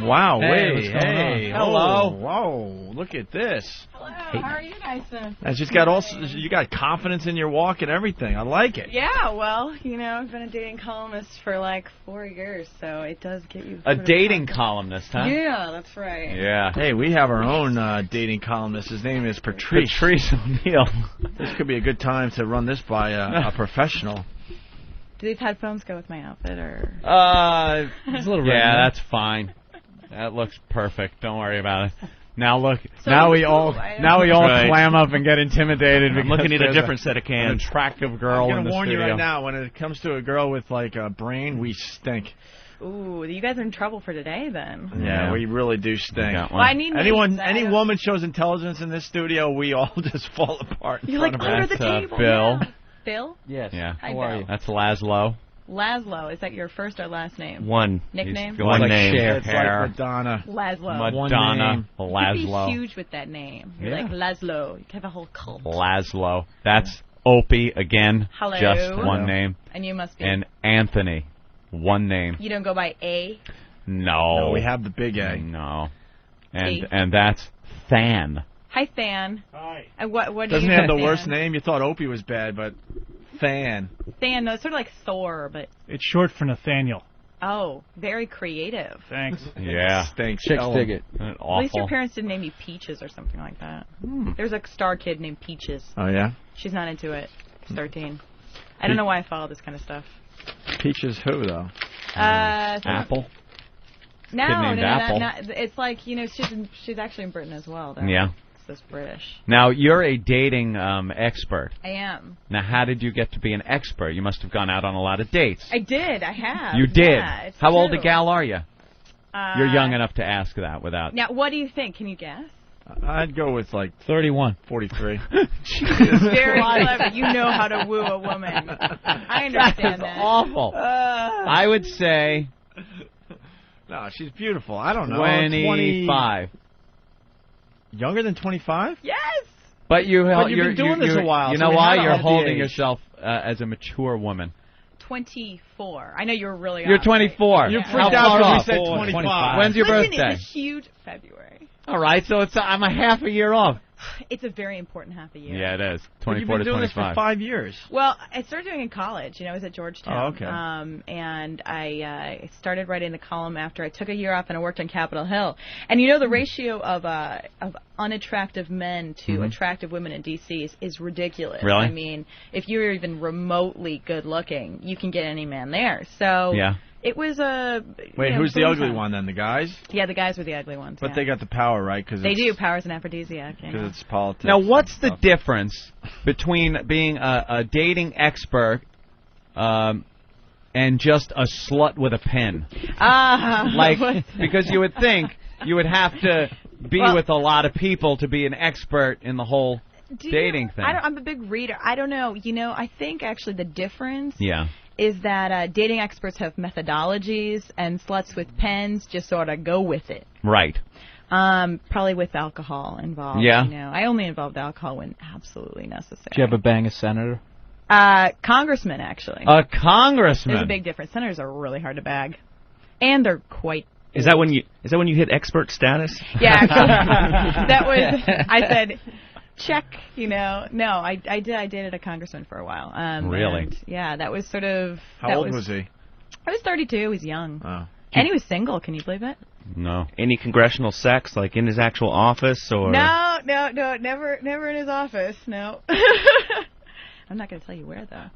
Wow, Hey, wait, what's going hey, on? hello. Whoa, look at this. Hello, how are you guys doing? And you got confidence in your walk and everything. I like it. Yeah, well, I've been a dating columnist for like 4 years, so it does get you... A dating columnist, huh? Yeah, that's right. Yeah. Hey, we have our own dating columnist. His name is Patrice. Patrice O'Neill. This could be a good time to run this by a professional. Do these headphones go with my outfit, or...? It's a little that's fine. That looks perfect. Don't worry about it. Now look, So now we cool. all clam up and get intimidated. I'm looking at a different set of cans. An attractive girl I'm in going the to warn studio. you right now, when it comes to a girl with like a brain, we stink. Ooh, you guys are in trouble for today, then. Yeah, we really do stink. Well, I need Any names. woman shows intelligence in this studio, we all just fall apart. You're like under the table. Bill. Yeah. Bill? Yes. Yeah. Hi, How are Bill. you? That's Lazlow. Lazlow, is that your first or last name? One. Nickname? He's one Like name. Cher. It's Hair. like Madonna. Lazlow. Madonna. You'd Lazlow. be huge with that name. You're like Lazlow. You could have a whole cult. Lazlow. That's Opie again. Hello. Just one Hello. name. And you must be. And Anthony. One name. You don't go by A? No. No, we have the big A. No. A. And that's Than. Hi, Than. Hi. And what do Doesn't you he have the Than? worst name? You thought Opie was bad, but Than. Than, no, it's sort of like Thor, but... It's short for Nathaniel. Oh, very creative. Thanks. Yeah. Stinks. Chicks Tell dig him. it. Awful. At least your parents didn't name you Peaches or something like that. There's a star kid named Peaches. Oh, yeah? She's not into it. She's 13. I don't know why I follow this kind of stuff. Peaches who, though? Apple. No, Kid named Apple. it's like, she's actually in Britain as well, though. Yeah. It's this British. Now, you're a dating expert. I am. Now, how did you get to be an expert? You must have gone out on a lot of dates. I did. I have. You did? Yeah, it's How old a true. gal are you? You're young enough to ask that without... Now, what do you think? Can you guess? I'd go with, like, 31. 43. Very clever. You know how to woo a woman. I understand that. Awful. I would say... No, she's beautiful. I don't know. 25. Younger than 25? Yes. But you've been doing this a while, You so know we why? had to You're have the holding age. yourself as a mature woman. 24. I know you're really You're off, 24. right? You're Yeah. freaked How out far because off? we said 25. When's your Listen, birthday? it's a huge February. All right, so I'm a half a year off. It's a very important half a year. Yeah, it is. But you've 24 been to doing this 25. for 5 years. Well, I started doing it in college. I was at Georgetown. Oh, okay. And I started writing the column after I took a year off and I worked on Capitol Hill. And the ratio of unattractive men to attractive women in D.C. is ridiculous. Really? I mean, if you're even remotely good looking, you can get any man there. So Yeah. it was a... Wait, who's the ugly one then? The guys? Yeah, the guys were the ugly ones. But yeah. they got the power, right? Cause They do. Power's an aphrodisiac. Because it's politics. Now, what's and the stuff. difference between being a dating expert and just a slut with a pen? Because you would think you would have to be with a lot of people to be an expert in the whole dating thing. I'm a big reader. I don't know. I think actually the difference Yeah. is that dating experts have methodologies and sluts with pens just sort of go with it. Right. Probably with alcohol involved. Yeah. I only involved alcohol when absolutely necessary. Did you ever bang a senator? Congressman, actually. A congressman. There's a big difference. Senators are really hard to bag. And they're quite... Is that when you hit expert status? Yeah. That was... I said... Check, No, I dated a congressman for a while. Really? And, yeah, that was sort of... How old was he? I was 32. He was young. Oh. And he was single. Can you believe it? No. Any congressional sex, like in his actual office, or? No, never in his office. No. I'm not going to tell you where though.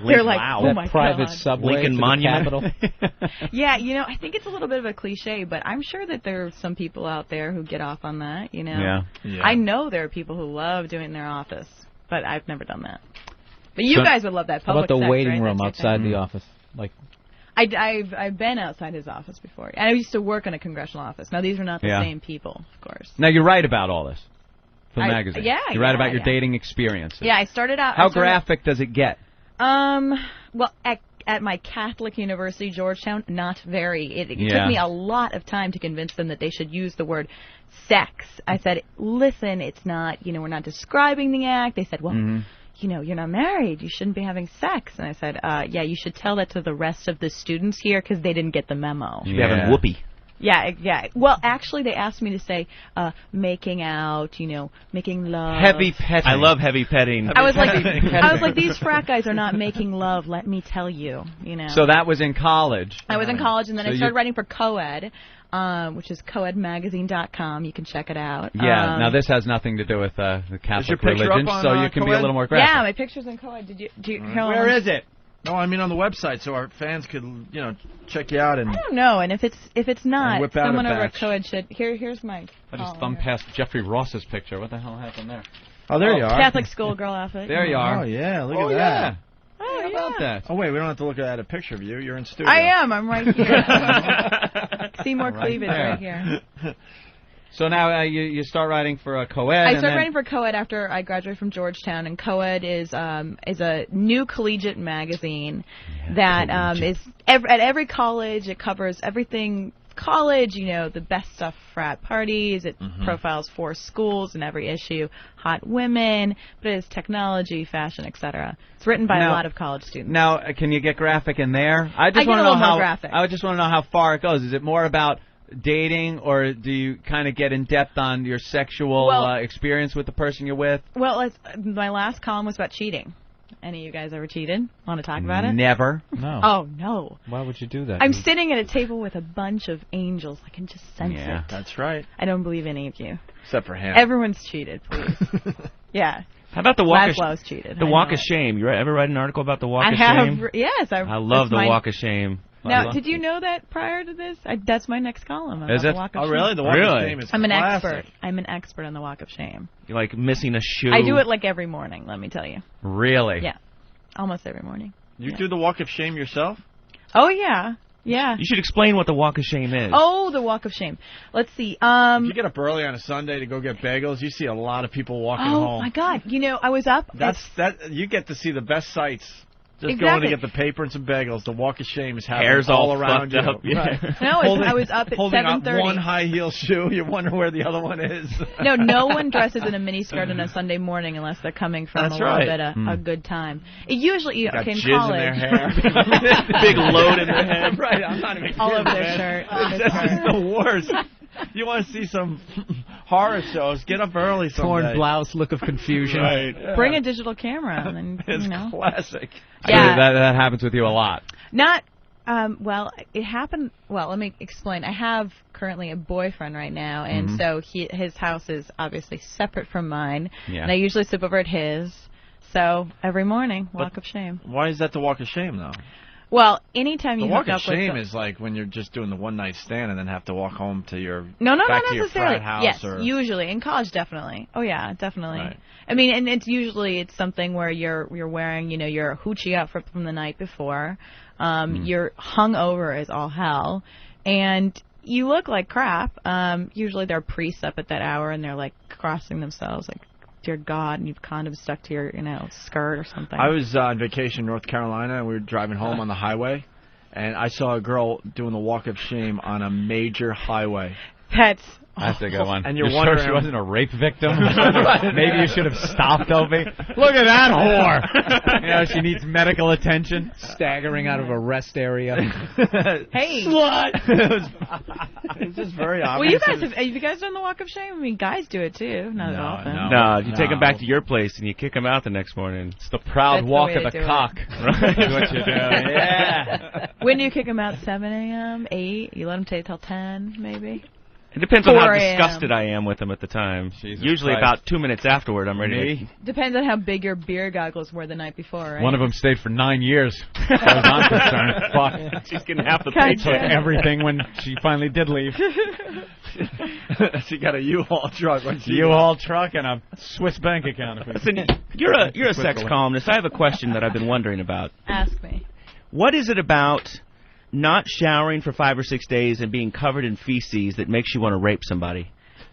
They're like, wow. oh That my private God. subway Lincoln to the Monument. Capitol. Yeah, I think it's a little bit of a cliche, but I'm sure that there are some people out there who get off on that. Yeah. I know there are people who love doing their office, but I've never done that. But you guys would love that How public about the sex, waiting right? room That's your outside thing. the office? Like, I've been outside his office before. And I used to work in a congressional office. Now these are not the same people, of course. Now, you write about all this for the magazine. Yeah, You write yeah, about your yeah. dating experiences. Yeah, I started out... How graphic does it get? Well, at my Catholic university, Georgetown, not very. It took me a lot of time to convince them that they should use the word sex. I said, listen, it's not, we're not describing the act. They said, well, you're not married. You shouldn't be having sex. And I said, yeah, you should tell that to the rest of the students here because they didn't get the memo. you having whoopee. Yeah. Well, actually, they asked me to say making out, making love. Heavy petting. I love heavy petting. I was like, these frat guys are not making love. Let me tell you. So that was in college. I was in college, and then I started writing for Coed, which is coedmagazine.com. You can check it out. Yeah. Now this has nothing to do with the Catholic religion, so you can be a little more graphic. Yeah, my picture's in Coed. Where is it? No, I mean on the website, so our fans could, check you out and. I don't know, and if it's not, whip out someone a over at batch. Coed should. Here's my. I just thumbed past Jeffrey Ross's picture. What the hell happened there? Oh, there you are. Catholic schoolgirl outfit. There you are. Oh yeah, look at that. Yeah. Oh, How about that? Oh wait, we don't have to look at a picture of you. You're in studio. I am. I'm right here. See more cleavage right here. So now you start writing for Coed. I started writing for Coed after I graduated from Georgetown, and Coed is a new collegiate magazine that is at every college. It covers everything college, the best stuff, frat parties. It profiles 4 schools in every issue, hot women, but it is technology, fashion, etc. It's written by a lot of college students. Now, can you get graphic in there? I get a little more graphic. I just want to know how far it goes. Is it more about dating, or do you kind of get in depth on your sexual experience with the person you're with? Well, my last column was about cheating. Any of you guys ever cheated? Want to talk about it? Never. No. Oh, no. Why would you do that? I'm sitting at a table with a bunch of angels. I can just sense it. That's right. I don't believe any of you. Except for him. Everyone's cheated, please. Yeah. How about the walk Lazlow's cheated. The walk of shame. You ever write an article about the walk of shame? Yes. I love the walk of shame. Now, did you know that prior to this? That's my next column. Is it? The walk of shame. Really? The walk of shame is I'm an classic. expert. I'm an expert on the walk of shame. You're like missing a shoe. I do it like every morning, let me tell you. Really? Yeah. Almost every morning. You do the walk of shame yourself? Oh, yeah. Yeah. You should explain what the walk of shame is. Oh, the walk of shame. Let's see. If you get up early on a Sunday to go get bagels, you see a lot of people walking home. Oh, my God. I was up. You get to see the best sights. Just Exactly. going to get the paper and some bagels. The walk of shame is happening Hair's all all around you. fucked up. Yeah. Right. No, I was up at 7:30. Holding up one high heel shoe, you wonder where the other one is. No one dresses in a miniskirt on a Sunday morning unless they're coming from That's a little right. bit of a good time. It usually Got in jizz college. in their hair. Big load in their head. Right, I'm not even All kidding, over their man. shirt. This is the worst. You want to see some horror shows? Get up early someday. Torn blouse, look of confusion. Right. Yeah. Bring a digital camera. And then, It's classic. Yeah. That happens with you a lot. Not, well, it happened, well, let me explain. I have currently a boyfriend right now, and so his house is obviously separate from mine, and I usually sleep over at his, so every morning, walk of shame. Why is that the walk of shame, though? Well, anytime you The walk hook of up with shame is like when you're just doing the one-night stand and then have to walk home to your not to your necessarily. frat house. Yes, or... usually in college, definitely. Oh yeah, definitely. Right. I mean, and it's something where you're wearing your hoochie outfit from the night before. You're hung over as all hell, and you look like crap. Usually there are priests up at that hour, and they're like crossing themselves, like, dear God, and you've condoms stuck to your skirt or something. I was on vacation in North Carolina, and we were driving home on the highway, and I saw a girl doing the walk of shame on a major highway. That's That's a good one. And you're sure wondering she wasn't a rape victim? Maybe you should have stopped, Opie. Look at that whore! She needs medical attention. Staggering out of a rest area. Hey. Slut! It's just very obvious. Well, have you guys done the walk of shame? I mean, guys do it too. Not often. No, you take them back to your place and you kick them out the next morning. It's the proud That's walk the way of to the do cock. Right? That's what you do. Yeah. When do you kick them out? 7 a.m., 8? You let them stay till 10, maybe? It depends on how 4 a.m. disgusted I am with them at the time. Jesus Usually Christ. about 2 minutes afterward, I'm ready to... Depends on how big your beer goggles were the night before, right? One of them stayed for 9 years, as far as I'm concerned. Fuck. She's getting half the Gotcha. paycheck. Took everything when she finally did leave. She got a U-Haul truck. U-Haul truck and a Swiss bank account. Listen, you're a sex columnist. I have a question that I've been wondering about. Ask me. What is it about not showering for 5 or 6 days and being covered in feces that makes you want to rape somebody?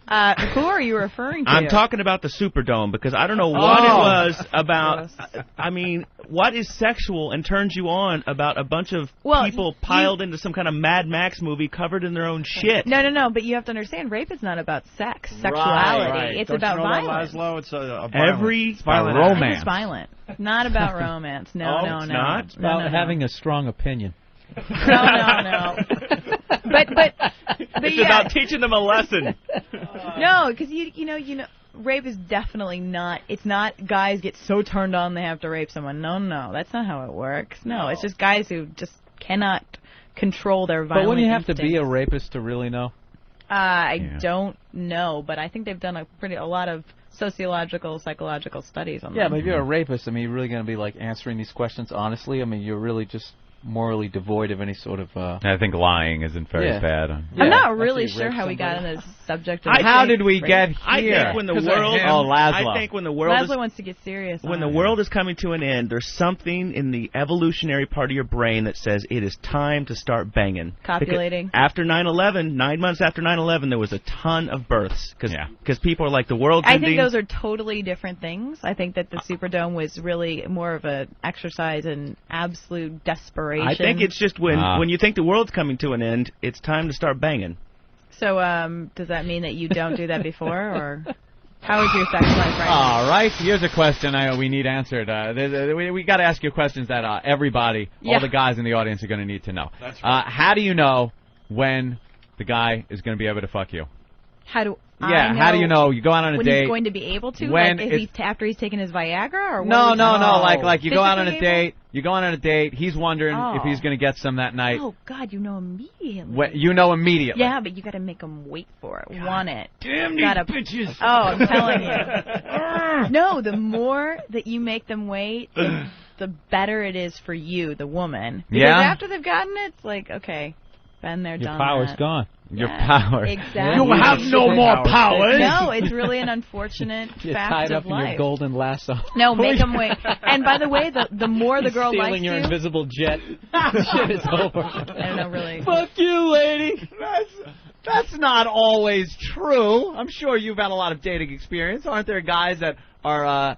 Who are you referring to? I'm talking about the Superdome because I don't know what it was about. I mean, what is sexual and turns you on about a bunch of people piled into some kind of Mad Max movie covered in their own shit? No, but you have to understand, rape is not about sex, sexuality. Right. It's Don't about you know violence. That, Lazlow? It's a Every violent romance. It's violent. Not about romance. No. it's not? It's about having a strong opinion. No. But It's about teaching them a lesson. No, because you know, rape is definitely not. It's not guys get so turned on they have to rape someone. No, that's not how it works. No, it's just guys who just cannot control their violent. But wouldn't you have instincts. to be a rapist to really know? I don't know, but I think they've done a lot of sociological, psychological studies on that. Yeah, but if you're a rapist, I mean, you're really going to be like answering these questions honestly. I mean, you're really just morally devoid of any sort of. I think lying isn't very bad. I'm not really sure how we got on the subject of how did we get here? I think when the world. Lazlow. I think when the world. Lazlow wants to get serious. When the world is coming to an end, there's something in the evolutionary part of your brain that says it is time to start banging. Copulating. Because after 9/11, 9 months after 9/11, there was a ton of births because people are like the world's ending. I think those are totally different things. I think that the Superdome was really more of an exercise in absolute desperation. I think it's just when you think the world's coming to an end, it's time to start banging. So, does that mean that you don't do that before, or how is your sex life right now? All right, here's a question we need answered. We got to ask you questions that everybody, all the guys in the audience are going to need to know. That's right. How do you know when the guy is going to be able to fuck you? How do how do you know? You go out on a when date. He's going to be able to? When like, after he's taken his Viagra? Or no. Like you go out on a date. Able? You go out on a date. He's wondering if he's going to get some that night. Oh, God, you know immediately. You know immediately. Yeah, but you got to make him wait for it. God, want it. Damn these bitches. Oh, I'm telling you. No, the more that you make them wait, the better it is for you, the woman. Because after they've gotten it, it's like, okay, been there, done that. Your power's gone. Your power. Exactly. You have no more powers. No, it's really an unfortunate You're fact tied of up in life. your golden lasso. No, make them wait. And by the way, the more the girl likes stealing your you, invisible jet. Shit is over. I don't know, really. Fuck you, lady. That's not always true. I'm sure you've had a lot of dating experience. Aren't there guys that are,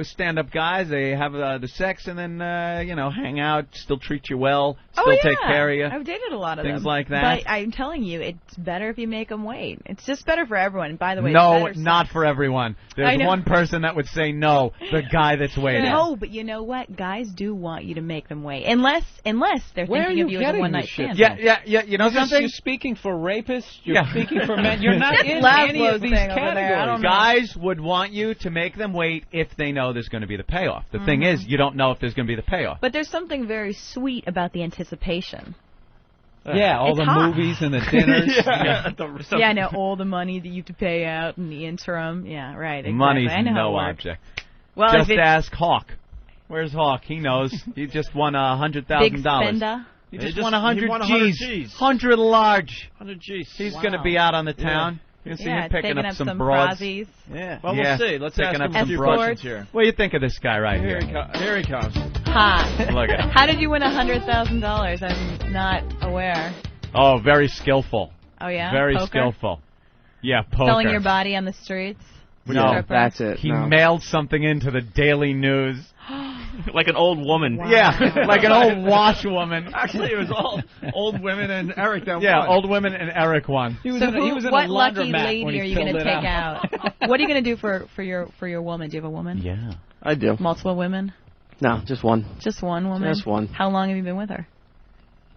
stand-up guys? They have the sex and then, hang out, still treat you well, still take care of you. I've dated a lot of things them. like that. But I'm telling you, it's better if you make them wait. It's just better for everyone. By the way, no, it's not for everyone. There's one person that would say no, the guy that's waiting. No, but you know what? Guys do want you to make them wait, unless they're thinking of you as a one-night stand. Yeah. You know something? You're speaking for rapists. You're speaking for men. You're not in any of these categories. Guys would want you to make them wait if they know there's going to be the payoff. The thing is, you don't know if there's going to be the payoff. But there's something very sweet about the anticipation. Yeah, all the movies and the dinners. I know, all the money that you have to pay out in the interim. Yeah, right. Exactly. Money's I know no how it works. object. Well, just ask Hawk. Where's Hawk? He knows. He just won $100,000. Big spender. He just won 100 G's. 100 large. 100 G's. He's going to be out on the town. You can see him picking up some broads. Yeah. Well, we'll see. Let's ask him a few questions here. What do you think of this guy right here? Here he comes. Hot. Look at him. How did you win $100,000? I'm not aware. Oh, very skillful. Oh, yeah? Very Poker? skillful. Yeah, poker. Selling your body on the streets? No, that's it. He mailed something into the Daily News. Like an old woman. Wow. Yeah, like an old washwoman. Actually, it was all old women and Eric that won. Yeah, old women and Eric won. He was what in a lucky laundromat lady when he are you going to filled it take out? What are you going to do for your woman? Do you have a woman? Yeah. I do. Multiple women? No, just one. Just one woman? Just one. How long have you been with her?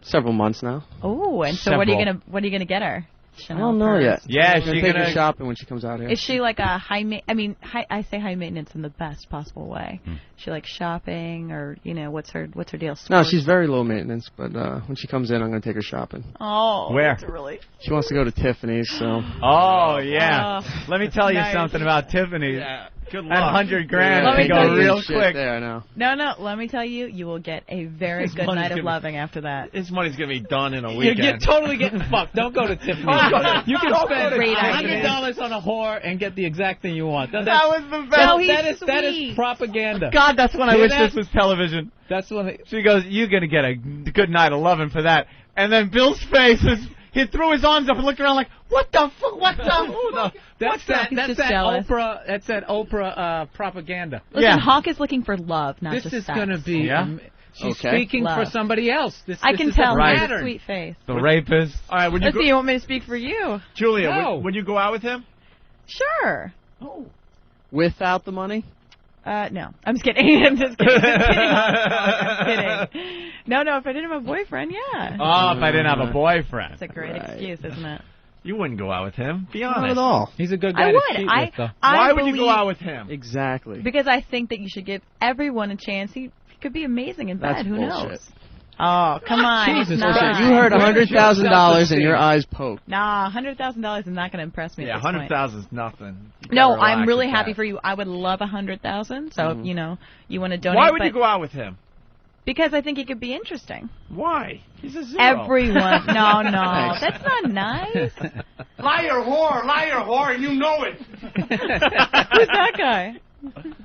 Several months now. Oh, and so what are you gonna get her? I don't know yet. Yeah, she's gonna take her shopping when she comes out here. Is she like a I say high maintenance in the best possible way. Is she like shopping, or what's her deal? Sports? No, she's very low maintenance, but when she comes in, I'm gonna take her shopping. Oh, where? That's really. She wants to go to Tiffany's, so. Oh yeah. Let me tell you something about Tiffany's. Yeah. Good luck. At $100,000, Let me go tell you real quick. There, I know. No. Let me tell you, you will get a very good night of loving after that. His money's gonna be done in a weekend. You're totally getting fucked. Don't go to Tiffany's. You can spend $100 on a whore and get the exact thing you want. That was the best. That is propaganda. God, that's when I wish this was television. That's when she goes, "You're gonna get a good night of loving for that." And then Bill's face was. He threw his arms up and looked around like, "What the fuck? What the? That's that Oprah. That's that Oprah propaganda." Listen, Hawk is looking for love, not this just is sex. going to be. She's speaking love. for somebody else. I can tell. He has a sweet face. The rapist. All right, Let's see. You want me to speak for you? Julia, No. would you go out with him? Sure. Oh. Without the money? No. I'm just kidding. I'm just kidding. I'm kidding. No, if I didn't have a boyfriend, yeah. Oh, if I didn't have a boyfriend. That's a great excuse, isn't it? You wouldn't go out with him. Be honest. Not at all. He's a good guy I to would. cheat with, though. Why would you go out with him? Exactly. Because I think that you should give everyone a chance. He could be amazing in bed. That's Who bullshit. knows? Oh, come on. Jesus, It's not. bullshit. You heard $100,000 and your eyes poked. Nah, $100,000 is not going to impress me. Yeah, at this point. 100,000 is nothing. No, I'm really happy for you. I would love 100,000. So if, you want to donate. Why would you go out with him? Because I think it could be interesting. Why? He's a zero. Everyone. No, that's not nice. Liar, whore, and you know it. Who's that guy?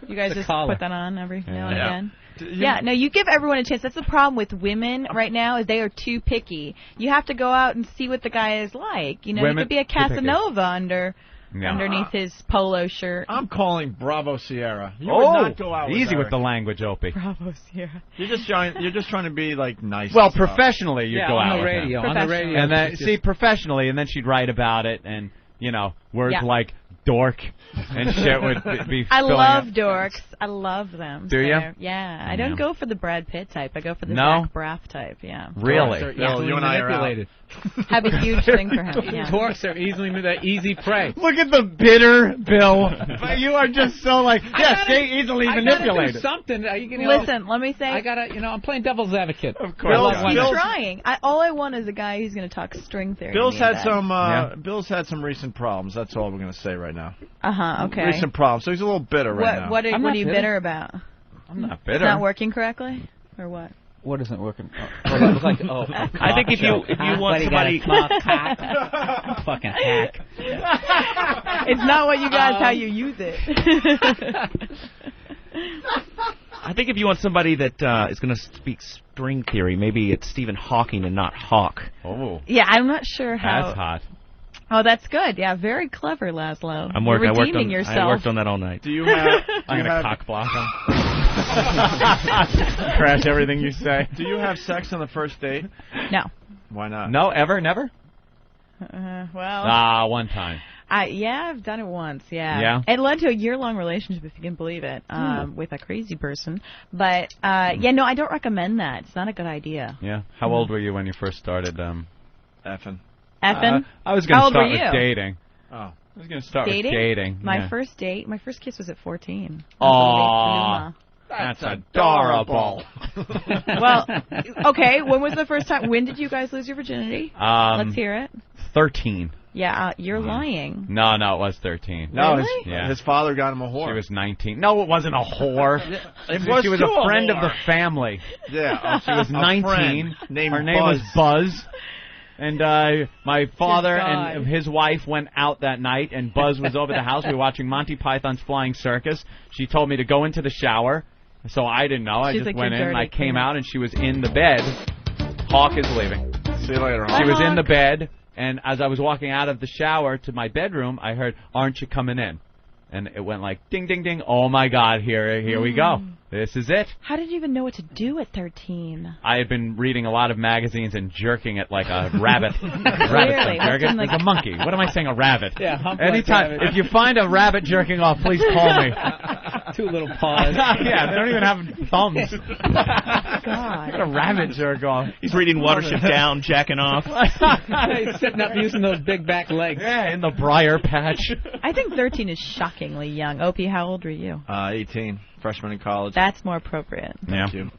You guys just caller. put that on every now and Yeah. again? Yeah, no, you give everyone a chance. That's the problem with women right now is they are too picky. You have to go out and see what the guy is like. You Women could be a Casanova underneath his polo shirt. I'm calling Bravo Sierra. You would not go out with easy her. with the language, Opie. Bravo, Sierra. You're just trying to be like nice. Well, and stuff. professionally, you go out on the with him. radio. On the radio. And then, professionally, and then she'd write about it, and, words like dork and shit would be I filling love up. dorks. I love them. Do ya? Yeah. I don't go for the Brad Pitt type. I go for the No? Zach Braff type, yeah. Really? Dorks are Bill, easily you and I are out. manipulated. Have a huge thing for him, yeah. Dorks are easy prey. Look at the bitter Bill. You are just so like, easily I manipulated. gotta do something. Listen, let me say. I gotta, I'm playing devil's advocate. Of course. He's trying. All I want is a guy who's going to talk string theory. Bill's to me had in bed. some. Bill's had some recent problems. That's all we're gonna say right now. Okay. Recent problems. So he's a little bitter right now. What I'm are not you bitter. bitter about? I'm not It's bitter. not working correctly, or what? What isn't working? I think if you want somebody, fucking hack. It's not what you guys how you use it. I think if you want somebody that is going to speak string theory, maybe it's Stephen Hawking and not Hawk. Oh, Yeah, I'm not sure how. that's hot. Oh, that's good. Yeah, very clever, Lazlow. I'm You're working. redeeming I yourself. worked on that all night. Do you have? I'm gonna cock block him. Crash everything you say. Do you have sex on the first date? No. Why not? No, ever, never. Well. One time. I've done it once. Yeah. Yeah? It led to a year-long relationship, if you can believe it, with a crazy person. But no, I don't recommend that. It's not a good idea. Yeah. How old were you when you first started? Effing. Effing? I was How going to old start were with you? dating. Oh. I was going to start Dating? with dating. My first kiss was at 14. Aww. That's adorable. Well, okay. When was the first time? When did you guys lose your virginity? Let's hear it. 13. Yeah, you're lying. No, it was 13. No, Really? his father got him a whore. She was 19. No, it wasn't a whore. She was a friend of the family. Yeah. She was 19. Named Her name was Buzz. And my father and his wife went out that night, and Buzz was over the house. We were watching Monty Python's Flying Circus. She told me to go into the shower, so I didn't know. I She's just like, went "You're in, and I dirty, came come out, and she was in the bed. Hawk is leaving. See you later. She was in the bed, and as I was walking out of the shower to my bedroom, I heard, "Aren't you coming in?" And it went like, ding, ding, ding. Oh, my God, here we go. This is it. How did you even know what to do at 13? I had been reading a lot of magazines and jerking it like a rabbit. Clearly. Jerking like a monkey. What am I saying? A rabbit. Yeah, hump Anytime. like rabbit. If you find a rabbit jerking off, please call me. Two little paws. Yeah, they don't even have thumbs. God. What a rabbit jerk off. He's reading Watership Down, jacking off. He's sitting up using those big back legs. Yeah, in the briar patch. I think 13 is shockingly young. Opie, how old were you? 18, freshman in college. That's more appropriate. Yeah. Thank you.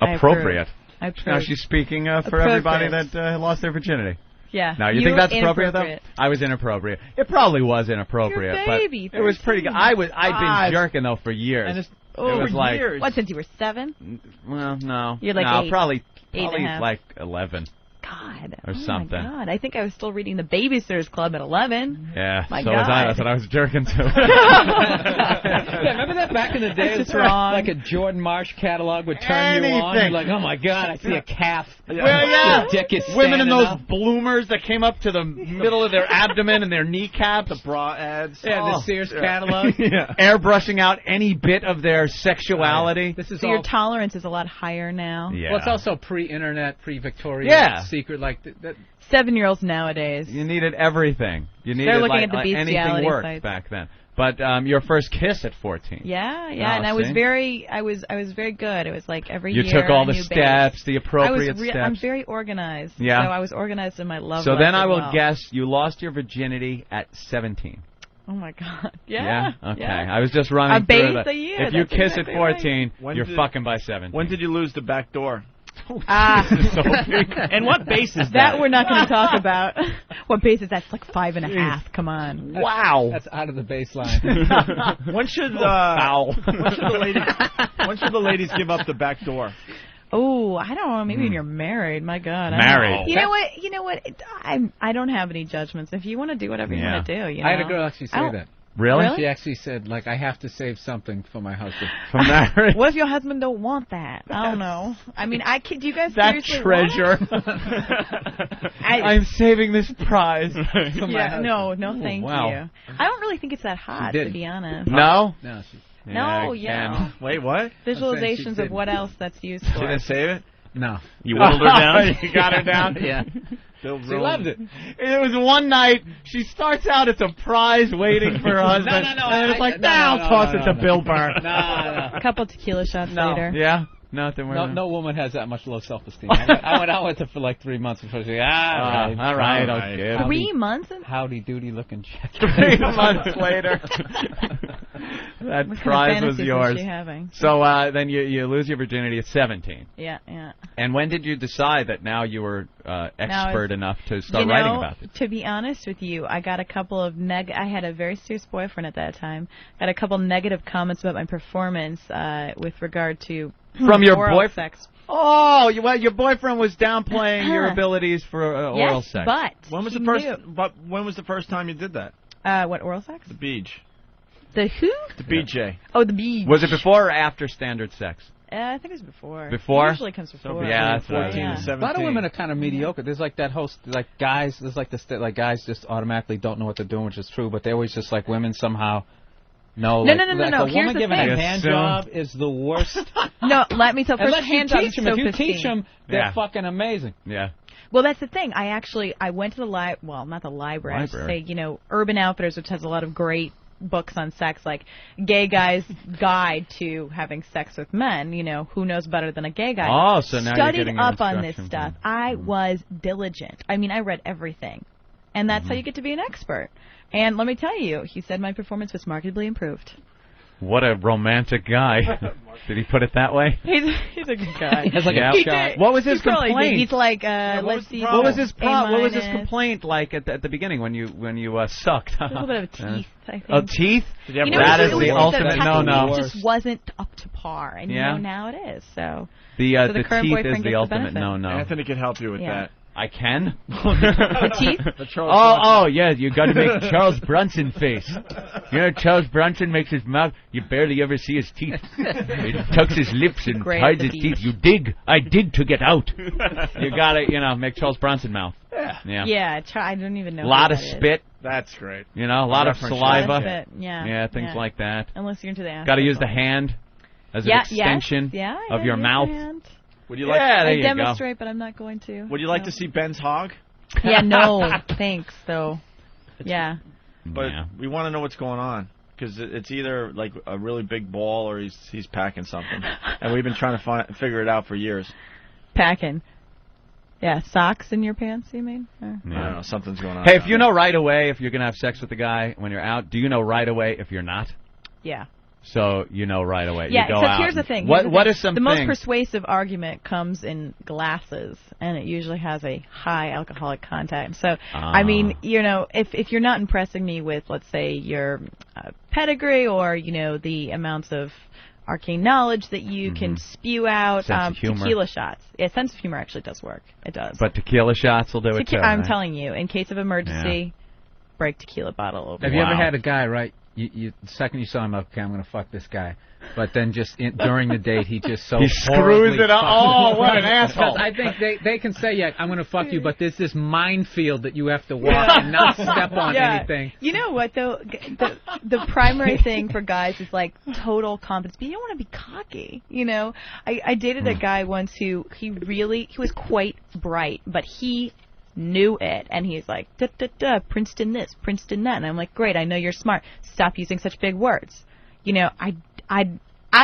I Appropriate. I approve. Now she's speaking for Appropriate. everybody that lost their virginity. Yeah. Now, you think that's appropriate, though? I was inappropriate. It probably was inappropriate, You're a baby, but it was pretty good. I'd been jerking, though, for years. And it's it was like, years. What, since you were 7? well, no. You're like no, 8. probably 8 and a half. like 11. God. Or something. Oh, my God. I think I was still reading the Babysitters Club at 11. Yeah, My so was I. God. That's what I was jerking to. Yeah, remember that back in the day? That's wrong. Like a Jordan Marsh catalog would turn you on. You're like, oh my God, I see a calf. Well, yeah. Your dick is Women in standing those up. bloomers that came up to the middle of their abdomen and their kneecaps. The bra ads. Yeah, the Sears catalog. Yeah. Airbrushing out any bit of their sexuality. This is So all. your tolerance is a lot higher now. Yeah. Well, it's also pre-internet, pre-Victorian Yeah. secret secret like that. 7-year-olds nowadays. You needed everything. You needed They're looking like at the anything bestiality worked sites. back then. But your first kiss at 14. Yeah, Oh, and I was see? I was very good. It was like every year. You took all the a new steps, base. the appropriate steps. I'm very organized. Yeah. So I was organized in my love So life then I as will well. guess you lost your virginity at 17. Oh my God. Yeah. Okay. Yeah. I was just running A through base the. a year, If you that's kiss exactly at 14, right. you're fucking by 17. When did you lose the back door? And what base is that? That we're not going to talk about. What base is that? It's like 5.5. Come on. Wow. That's out of the baseline. When should foul. when should the ladies give up the back door? Oh, I don't know. Maybe when you're married. My God. Married. You know what? I don't have any judgments. If you want to do whatever you want to do, you know. I had a girl actually say that. Really? She actually said, like, I have to save something for my husband. For marriage? What if your husband don't want that? I don't know. I mean, do you guys That seriously treasure. want it? I'm saving this prize. Yeah, no, thank wow. you. I don't really think it's that hot, to be honest. No? No, No, Ken. Wait, what? Visualizations of what else that's used She for. didn't save it? no. You whittled her down? You got her down? Yeah. She loved it. It was one night. She starts out as a prize waiting for her husband. No, and it's like, I'll toss it to Bill Burr. No. A couple tequila shots later. Yeah? Nothing. No woman has that much low self-esteem. I went out with her for like 3 months before she said, all right, okay. 3 months? Howdy doody looking chick. 3 months later. That What kind prize of was fantasies yours. Was she having? So then you lose your virginity at 17. Yeah. And when did you decide that now you were expert enough to start you writing know, about it? To be honest with you, I got a couple of I had a very serious boyfriend at that time. Got a couple negative comments about my performance with regard to From your oral boyfriend? sex. Oh, your boyfriend was downplaying your abilities for oral yes, sex. but When was he the first? knew. But when was the first time you did that? What, oral sex? The beach. The who? The BJ. Oh, the beach. Was it before or after standard sex? I think it was before. Before? It usually comes before. Yeah, that's what I 14 was- to 17. A lot of women are kind of mediocre. There's like that host, like guys. There's like this, like guys just automatically don't know what they're doing, which is true. But they always just like women somehow know. No, like, no. Like a Here's woman the giving thing. a hand job is the worst. No, let me tell first. Unless you hand job teach is them. so If you 15. teach them, they're Yeah. fucking amazing. Yeah. Well, that's the thing. I went to the well, not the library. I should say, Urban Outfitters, which has a lot of great books on sex, like Gay Guy's Guide to Having Sex with Men. Who knows better than a gay guy? Oh, so now Studied you're getting your up on this instruction stuff. from- I was diligent. I mean, I read everything, and that's how you get to be an expert. And let me tell you, he said my performance was markedly improved. What a romantic guy. Did he put it that way? He's a good guy. He has like Yeah. a shot. What was his He probably did. complaint? He's like, what let's was the see. problem? What was his A-. What was his complaint like at the beginning when you sucked? A little bit of teeth, I think. Oh, teeth? Did you have That it is was the just ultimate technique no-no. just wasn't up to par, and Yeah. now it is. So The the current teeth boyfriend is gets the the ultimate benefit. no-no. Anthony can help you with Yeah. that. I can? the teeth. The Charles Bronson. Oh, yeah, you got to make Charles Bronson face. Charles Bronson makes his mouth, you barely ever see his teeth. He tucks his lips and Great hides at his the teeth. beach. You dig. I dig to get out. You got to, make Charles Bronson mouth. Yeah. Yeah, I don't even know. A lot who of that is. spit, That's great. a lot of Reference. A lot saliva. of spit. Yeah. Yeah, things like that. Unless you're into the ass. Got to use the hand as an extension of your use mouth. the hand. Would you like? Yeah, there I you demonstrate, but I'm not going to. Would you like No. to see Ben's hog? Yeah, no, thanks, though. Yeah. But Yeah. we want to know what's going on because it's either like a really big ball or he's packing something, and we've been trying to figure it out for years. Packing. Yeah, socks in your pants, you mean? Or? I don't know, something's going on. Hey, if you know right away if you're going to have sex with the guy when you're out, do you know right away if you're not? Yeah. So you know right away. Yeah, you go except out. here's the thing. What is something? The most persuasive argument comes in glasses, and it usually has a high alcoholic content. So, I mean, if you're not impressing me with, let's say, your pedigree or, the amounts of arcane knowledge that you can spew out, Sense of humor. tequila shots. Yeah, sense of humor actually does work. It does. But tequila shots will do it too. I'm right? telling you, in case of emergency, break tequila bottle over. Have you ever had a guy, right, the second you saw him, okay, I'm going to fuck this guy. But then just during the date, he just so he screws it up. Oh, what an asshole! I think they can say, yeah, I'm going to fuck you, but there's this minefield that you have to walk and not step on anything. You know what though? The primary thing for guys is like total confidence. But you don't want to be cocky. You know, I dated a guy once who he was quite bright, but he knew it, and he's like, Princeton this, Princeton that, and I'm like, great, I know you're smart. Stop using such big words. You know, I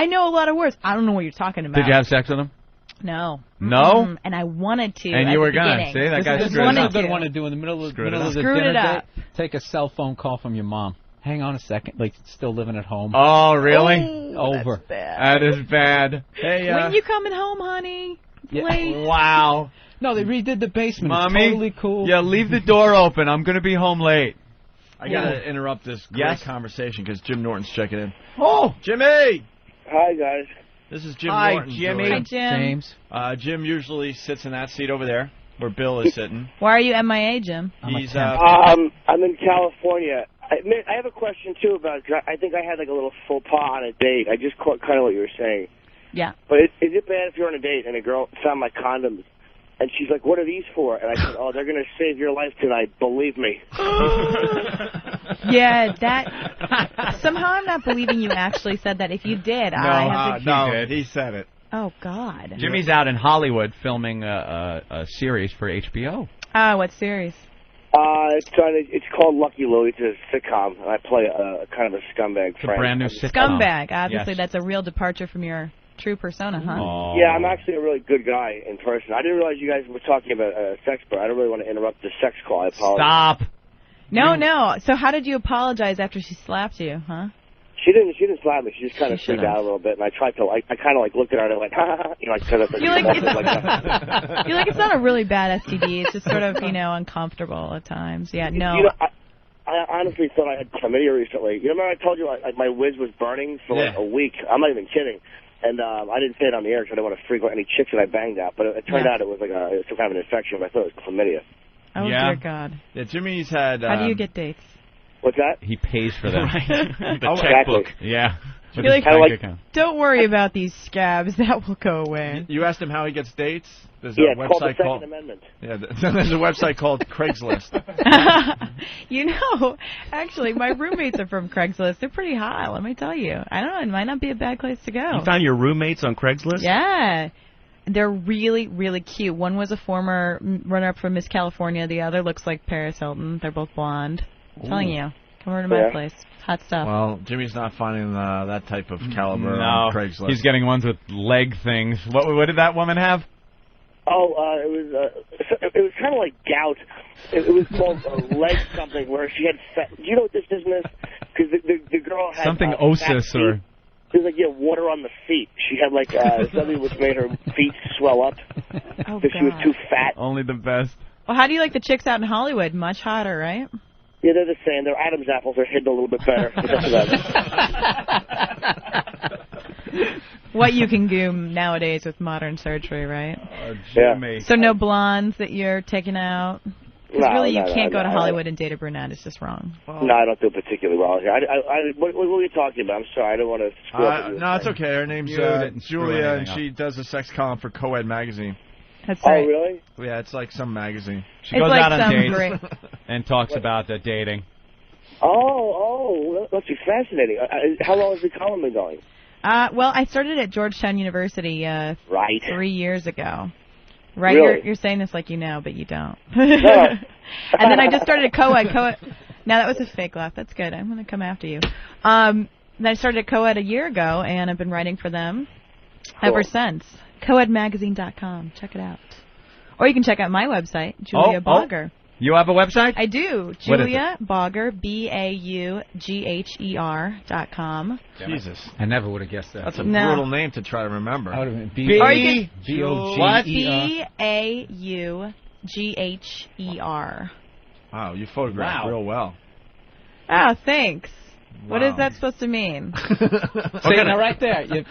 know a lot of words. I don't know what you're talking about. Did you have sex with him? No. No? And I wanted to. And you were gonna. See, that guy screwed it up. What you want to do in the middle of the dinner date? Take a cell phone call from your mom. Hang on a second. Like, still living at home. Oh, really? Over. That's bad. That is bad. Hey, when you coming home, honey? Yeah. Wow. No, they redid the basement. Mommy, it's totally cool. Yeah, leave the door open. I'm going to be home late. I got to interrupt this great conversation because Jim Norton's checking in. Oh, Jimmy! Hi, guys. This is Jim Hi, Norton. Jimmy. Hi, Jim. James. Jim usually sits in that seat over there where Bill is sitting. Why are you MIA, Jim? He's I'm in California. I have a question, too, about, I think I had like a little faux pas on a date. I just caught kind of what you were saying. Yeah. But is it bad if you're on a date and a girl found my condoms? And she's like, what are these for? And I said, oh, they're going to save your life tonight. Believe me. Yeah, that... Somehow I'm not believing you actually said that. If you did, I have to... No, he said it. Oh, God. Jimmy's out in Hollywood filming a series for HBO. What series? It's called Lucky Louie. It's a sitcom. I play a kind of a scumbag It's friend. a brand new sitcom. Scumbag. Obviously, that's a real departure from your true persona, huh? Oh. Yeah, I'm actually a really good guy in person. I didn't realize you guys were talking about sex, but I don't really want to interrupt the sex call. I apologize. Stop. No. So how did you apologize after she slapped you, huh? She didn't slap me. She just kind of freaked out a little bit, and I tried to, I kind of looked at her and I went, ha ha ha, You're like, it's not a really bad STD. It's just sort of, uncomfortable at times. Yeah, no. I honestly thought I had chlamydia recently. You remember I told you my whiz was burning for like a week? I'm not even kidding. And I didn't say it on the air because I didn't want to freak out any chicks that I banged out. But it turned out it was like some kind of an infection. But I thought it was chlamydia. Oh, dear God. Yeah, Jimmy's had... How do you get dates? What's that? He pays for them. The checkbook. Yeah. You're like, don't worry about these scabs. That will go away. You asked him how he gets dates? There's a website called the Second Amendment. Yeah, there's a website called Craigslist. Actually, my roommates are from Craigslist. They're pretty hot, let me tell you. I don't know, it might not be a bad place to go. You found your roommates on Craigslist? Yeah. They're really, really cute. One was a former runner-up for Miss California. The other looks like Paris Hilton. They're both blonde. I'm telling you. Come over to my place. Hot stuff. Well, Jimmy's not finding that type of caliber on Craigslist. He's getting ones with leg things. What did that woman have? Oh, it was kind of like gout. It was called leg something, where she had fat. Do you know what this is, miss? Because the girl had something osis or. It was like water on the feet. She had like something which made her feet swell up because she was too fat. Only the best. Well, how do you like the chicks out in Hollywood? Much hotter, right? Yeah, they're the same. Their Adam's apples are hidden a little bit better. But that's about it. What you can do nowadays with modern surgery, right? Oh, Jimmy. Yeah. So no blondes that you're taking out? Because really you can't go to Hollywood and date a brunette. It's just wrong. No, I don't do particularly well here. What are you talking about? I'm sorry. I don't want to screw up. No, it's okay. Her name's Julia, and she does a sex column for Co-Ed Magazine. That's right. Oh, really? Yeah, it's like some magazine. She goes out on dates and talks about dating. Oh, that must be fascinating. How long has the column been going? Well, I started at Georgetown University 3 years ago. Right? Really? You're saying this like you know, but you don't. No. And then I just started at Co-Ed. Now, that was a fake laugh. That's good. I'm going to come after you. Then I started at Co-Ed a year ago, and I've been writing for them ever since. coedmagazine.com. Check it out. Or you can check out my website, Julia Bogger. You have a website? I do. Julia Bogger, BAUGHER.com. Jesus. I never would have guessed that. That's a brutal name to try to remember. I would have been BAUGHER. Wow, you photographed real well. Oh, thanks. What is that supposed to mean? See, now right there. You're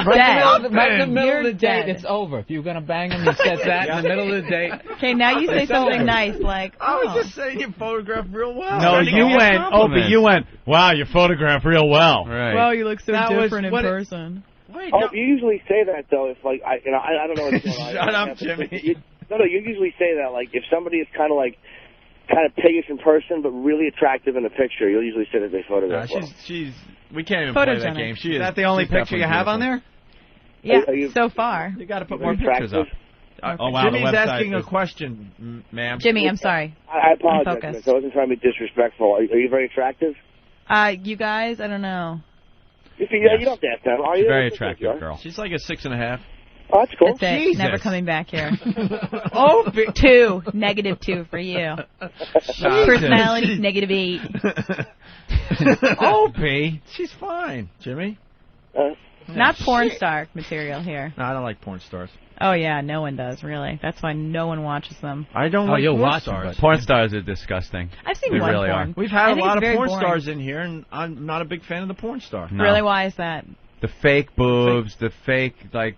dead. Right in the middle of the dead. date, it's over. If you're going to bang him, he says that in the middle of the date. Okay, now you say something nice like, I was just saying you photographed real well. No, you went, Opie, you went, wow, you photographed real well. Right. wow, you look so different in person. Wait, Oh, you usually say that though. If like I don't know what's going on. Shut up, Jimmy. You usually say that like if somebody is kind of piggish in person but really attractive in the picture, you'll usually say that they photograph well. We can't even play that Photogenic. game. Is that the only picture you have on there? Yeah, Are you- so far. You got to put Are you more pictures up. attractive? Oh, wow, Jimmy's the website asking is... a question, ma'am. Jimmy, I'm sorry. I apologize. focused. I wasn't trying to be disrespectful. Are you very attractive? You guys, I don't know. You don't have to ask them. Are you? Very attractive girl. She's like a 6.5. Oh, that's cool. That's it. Jesus. Never coming back here. Oh, -2 for you. Personality, -8. Opie. She's fine, Jimmy. Not porn star material here. No, I don't like porn stars. Oh, yeah, no one does, really. That's why no one watches them. I don't like you'll porn watch them, stars. but- Porn stars are disgusting. I've seen They one really porn. are. We've had I a think lot it's of very porn boring. stars in here, and I'm not a big fan of the porn star. No. Really, why is that? The fake boobs, the fake, like,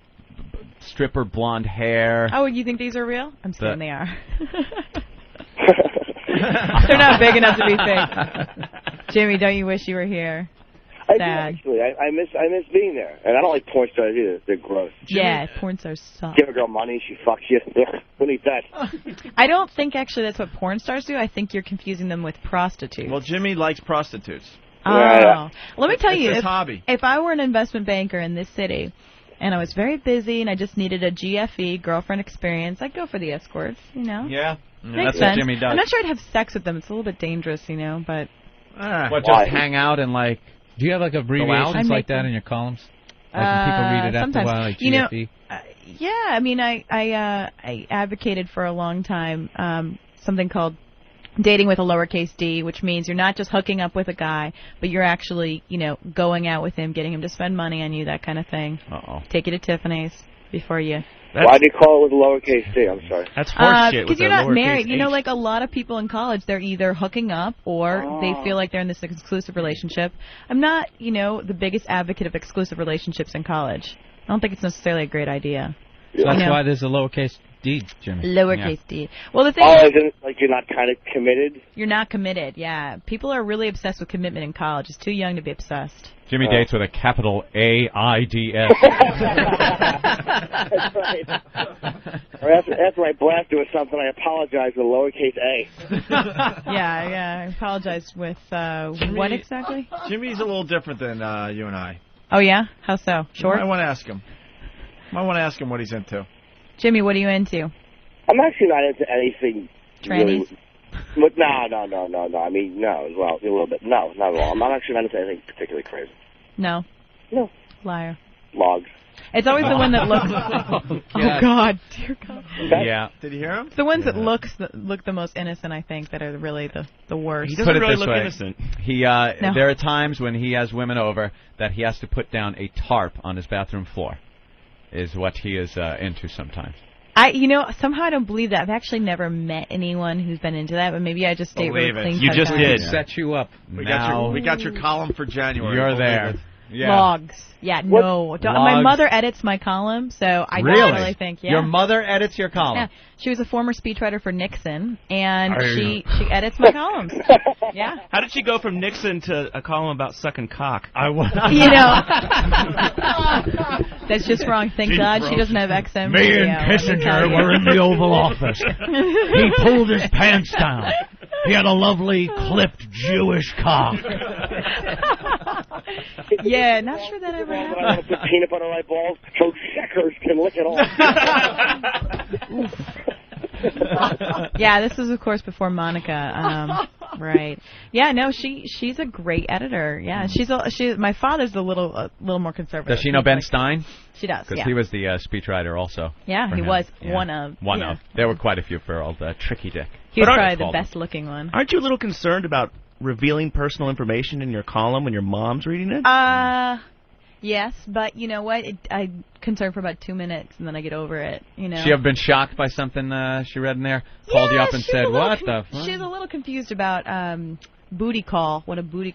stripper blonde hair. Oh, you think these are real? I'm saying The- they are. They're not big enough to be fake. Jimmy, don't you wish you were here? I do, Sad. actually. I miss being there. And I don't like porn stars either. They're gross. Yeah, porn stars suck. Give a girl money, she fucks you. Who needs that? I don't think actually that's what porn stars do. I think you're confusing them with prostitutes. Well, Jimmy likes prostitutes. Oh. Yeah. Let me tell It's you, his hobby. if I were an investment banker in this city and I was very busy and I just needed a GFE, girlfriend experience, I'd go for the escorts, you know? Yeah. Makes That's sense. what Jimmy does. I'm not sure I'd have sex with them. It's a little bit dangerous, you know, but... What, Why? just hang out and, like... Do you have like abbreviations I like make that them. in your columns? Like when people read it after a sometimes. while, like You know, GFE? yeah, I mean, I advocated for a long time something called dating with a lowercase d, which means you're not just hooking up with a guy, but you're actually, you know, going out with him, getting him to spend money on you, that kind of thing. Uh-oh. Take you to Tiffany's before you... Why do you call it with a lowercase c? I'm sorry. That's horseshit. Because you're not married. You know, like a lot of people in college, they're either hooking up or they feel like they're in this exclusive relationship. I'm not, you know, the biggest advocate of exclusive relationships in college. I don't think it's necessarily a great idea. So that's You know. why there's a lowercase d, Jimmy. Lowercase d. Well, the thing Oh, is, isn't it like you're not kind of committed? you're not committed. Yeah, people are really obsessed with commitment in college. It's too young to be obsessed. Jimmy dates with a capital A-I-D-S. That's right. Or after I blast you with something, I apologize with a lowercase a. Yeah. I apologize with what exactly? Jimmy's a little different than you and I. Oh yeah, how so? Short? I want to ask him. I want to ask him what he's into. Jimmy, what are you into? I'm actually not into anything. Trannies? Really, but no. I mean, no, well, a little bit. No, not at all. I'm actually not into anything particularly crazy. No. No. Liar. Logs. It's always the one that looks. Oh God, dear God. Yeah. Did you hear him? It's the ones that look the most innocent, I think, that are really the worst. He Put doesn't it really this look way. innocent. He, No. There are times when he has women over that he has to put down a tarp on his bathroom floor, is what he is into sometimes. Somehow I don't believe that. I've actually never met anyone who's been into that, but maybe I just stay Believe really it. clean. You just did. Set you up. We Now got your column for January. you're Believe there. it. Yeah. Logs. Yeah, no. My Logs? mother edits my column, so I Really? don't really think. Yeah. Your mother edits your column. Yeah, she was a former speechwriter for Nixon, and Are she edits my columns. Yeah. How did she go from Nixon to a column about sucking cock? You know, that's just wrong. Thank God she doesn't have XM. Me radio, and let me tell Kissinger you. were in the Oval Office. He pulled his pants down. He had a lovely clipped Jewish cock. Yeah, not sure that ever I happened. want to put peanut butter on my balls so checkers can lick it off. Yeah, this was of course before Monica. Right. Yeah, no, she's a great editor. Yeah, my father's a little more conservative. Does she know Ben Stein? She does. Because Yeah. he was the speechwriter also. Yeah, for he him. was Yeah. one of. One yeah. of. There were quite a few for old Tricky Dick. He was But probably aren't- the best looking one. Aren't you a little concerned about revealing personal information in your column when your mom's reading it? Yes, but you know what? I'm concerned for about 2 minutes, and then I get over it. You know. She ever been shocked by something she read in there? Called you up and she's said, a little "What the fuck?" She's a little confused about booty call.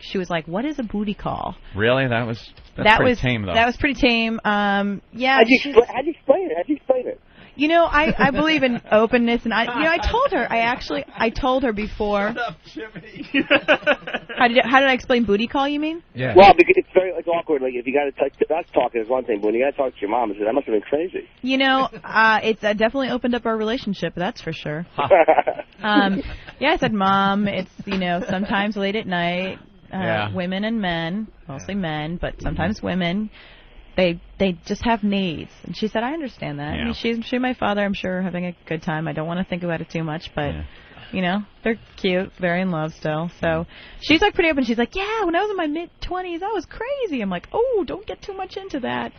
She was like, what is a booty call? Really? That's pretty tame, though. That was pretty tame. Yeah. How'd you explain it? You know, I believe in openness, and I told her. I told her before. Shut up, Jimmy. How did I explain booty call? You mean? Yeah. Well, because it's very awkward. Like if you got to touch, us talking is one thing, but when you got to talk to your mom, that must have been crazy. You know, it's definitely opened up our relationship. That's for sure. Yeah, I said, Mom, it's sometimes late at night. Women and men, mostly men, but sometimes women. They just have needs. And she said, I understand that. Yeah. I mean, she and my father, I'm sure, are having a good time. I don't want to think about it too much, but, they're cute, very in love still. So she's, pretty open. She's like, yeah, when I was in my mid-20s, I was crazy. I'm like, oh, don't get too much into that.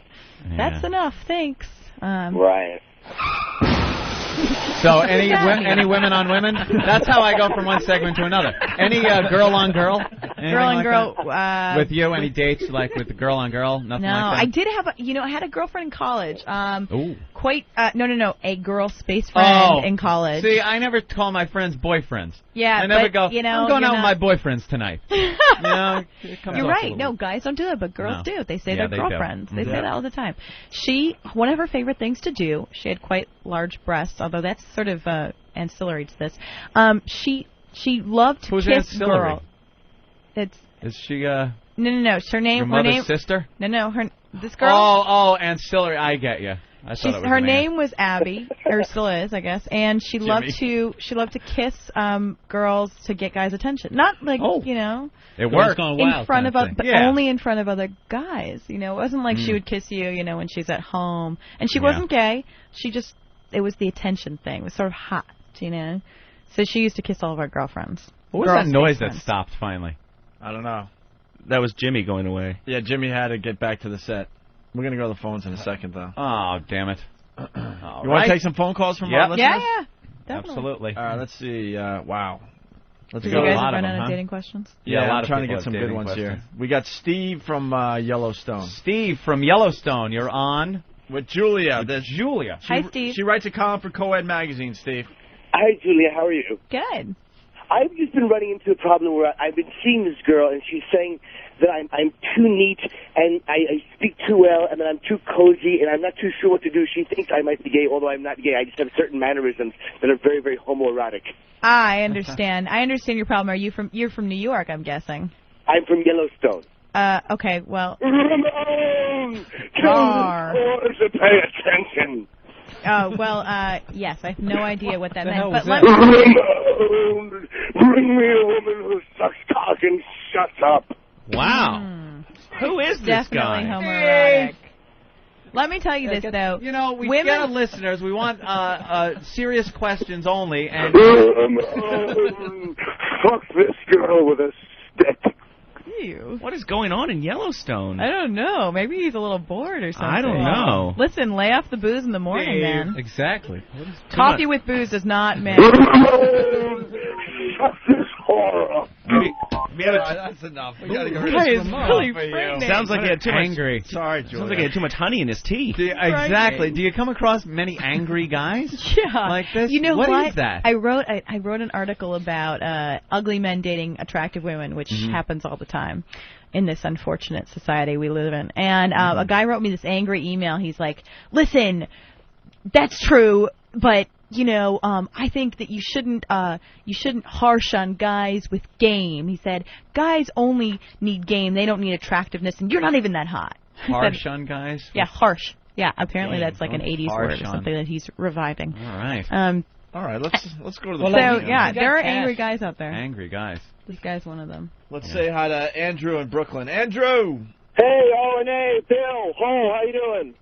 Yeah. That's enough, thanks. Right. So any women on women? That's how I go from one segment to another. Any girl on girl? Girl on girl. With you, any dates with the girl on girl? Nothing like that? No, I did have I had a girlfriend in college. A girl space friend in college. See, I never call my friends boyfriends. Yeah, I never go, I'm going out with my boyfriends tonight. You're right. No, guys don't do it, but girls do. They say they're girlfriends. They say that all the time. One of her favorite things to do, she had quite large breasts, although that's sort of ancillary to this. She loved to kiss girls. Is she No. Her name. Your mother's sister? No. This girl. Oh, ancillary. I get you. Her name was Abby, or still is, I guess, and she loved to kiss girls to get guys' attention. Not it worked in front of but only in front of other guys. It wasn't like she would kiss you, when she's at home. And she wasn't gay. It was the attention thing. It was sort of hot, So she used to kiss all of our girlfriends. What was that noise that stopped finally? I don't know. That was Jimmy going away. Yeah, Jimmy had to get back to the set. We're going to go to the phones in a second, though. Oh, damn it. You want to take some phone calls from our listeners? Yeah, definitely. Absolutely. All right, let's see. Wow. Let's go. You guys run out of dating questions? Yeah, I'm trying to get some good ones here. We got Steve from Yellowstone. Steve from Yellowstone, you're on. With Julia. Julia. Hi, Steve. She writes a column for Co-Ed Magazine, Steve. Hi, Julia. How are you? Good. I've just been running into a problem where I've been seeing this girl, and she's saying that I'm too neat, and I speak too well, and that I'm too cozy, and I'm not too sure what to do. She thinks I might be gay, although I'm not gay. I just have certain mannerisms that are very, very homoerotic. I understand. I understand your problem. You're from New York, I'm guessing. I'm from Yellowstone. Okay, well... Ramon! Pay attention! Yes, I have no idea what that meant. But bring me a woman who sucks cock and shuts up. Wow. Who is this definitely guy? Homoerotic. Let me tell you this, though. We get listeners. We want serious questions only. And fuck this girl with a stick. Ew. What is going on in Yellowstone? I don't know. Maybe he's a little bored or something. I don't know. Listen, lay off the booze in the morning, man. Exactly. Coffee with booze does not make... Shut this whore up. That's enough. We gotta get rid of some really frightening. Sounds like he had too angry. much. Sorry, Julia. Sounds like he had too much honey in his tea. Exactly. Do you come across many angry guys? Yeah. Like this? You know what? What is that? I wrote an article about ugly men dating attractive women, which happens all the time in this unfortunate society we live in. And a guy wrote me this angry email. He's like, "Listen, that's true, but." I think that you shouldn't harsh on guys with game. He said, guys only need game. They don't need attractiveness, and you're not even that hot. Harsh on guys? Yeah, harsh. Yeah, apparently that's like an 80s word or something that he's reviving. All right. All right, let's go to the phone. So, yeah, there are angry guys out there. Angry guys. This guy's one of them. Let's say hi to Andrew in Brooklyn. Andrew! Hey, Owen, hey, Bill, ho, how you doing?